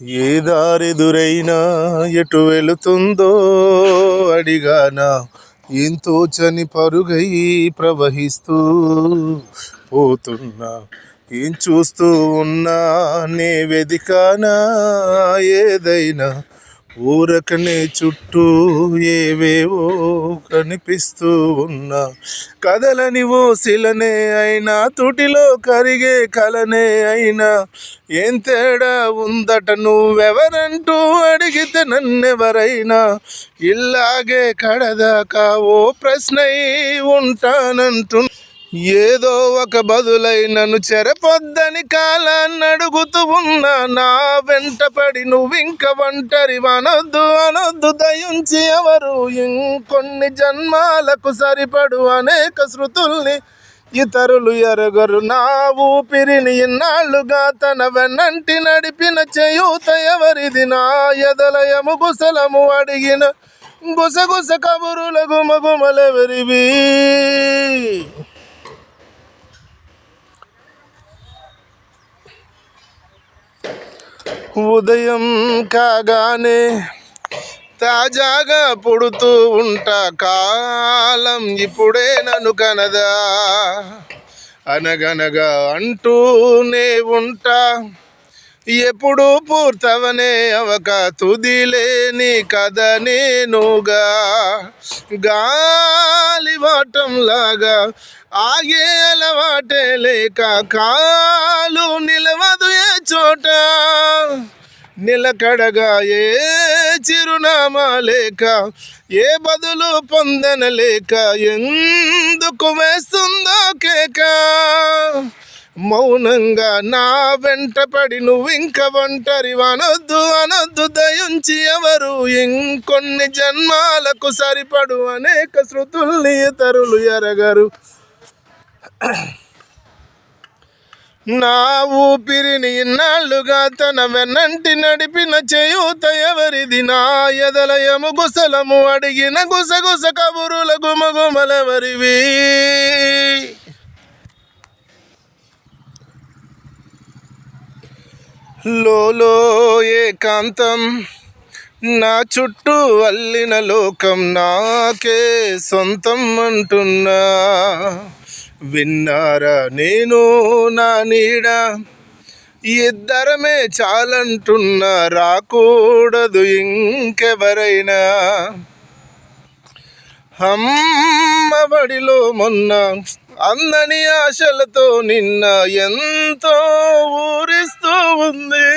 ఏ దారెదురైనా ఎటు వెళుతుందో అడిగానా, ఏం తోచని పరుగై ప్రవహిస్తూ పోతున్నా. ఏం చూస్తూ ఉన్నా నే వెదికానా ఏదైనా, ఊరకనే చుట్టూ ఏవేవో కనిపిస్తూ ఉన్నా. కదలని ఓ శిలనే అయినా, తుటిలో కరిగే కలనే అయినా, ఏం తేడా ఉందట నువ్వెవరంటూ అడిగితే నన్నెవరైనా, ఇల్లాగే కడదాకా ఓ ప్రశ్నై ఉంటానంటూ. ఏదో ఒక బదులై నన్ను చెరపొద్దని కాలాన్ని అడుగుతూ ఉన్నా. నా వెంటపడి నువ్వింక ఒంటరి అనొద్దు దయించి ఎవరు. ఇంకొన్ని జన్మాలకు సరిపడు అనేక శృతుల్ని ఇతరులు ఎరగరు. నా ఊపిరిని ఇన్నాళ్ళుగా తన వెన్నంటి నడిపిన చేయూత ఎవరిది. నా ఎదలయము గుసలము అడిగిన గుసగుస కబురుల గుమగుమలెవరివి. ఉదయం కాగానే తాజాగా పుడుతూ ఉంటా, కాలం ఇప్పుడే నన్ను కనదా అనగనగా అంటూనే ఉంటా. ఎప్పుడు పూర్తవనే అవక తుదిలేని కథ నేనుగా. గాలివాటంలాగా ఆగే అలవాటే లేక కాలు నిలవదు ఏ చోట. నిలకడగా ఏ చిరునామా లేక, ఏ బదులు పొందనలేక, ఎందుకు వేస్తుందో కేక. మౌనంగా నా వెంటపడి నువ్వింక ఒంటరి అనొద్దు దయించి ఎవరు. ఇంకొన్ని జన్మాలకు సరిపడు అనేక శృతుల్ని ఇతరులు ఎరగరు. నా ఊపిరిని ఇన్నాళ్ళుగా తన వెన్నంటి నడిపిన చేయూత ఎవరిది. నా ఎదలయము గుసలము అడిగిన గుసగుస కబురుల గుమగుమలెవరివి. లోలో ఏకాంతం నా చుట్టూ అల్లిన లోకం నాకే సొంతం అంటున్నా. విన్నారా నేను నా నీడ, ఇద్దరమే చాలంటున్నా. రాకూడదు ఇంకెవరైనా. అమ్మబడిలో మొన్న అందని ఆశలతో నిన్న ఎంతో ఊరిస్తూ ఉంది.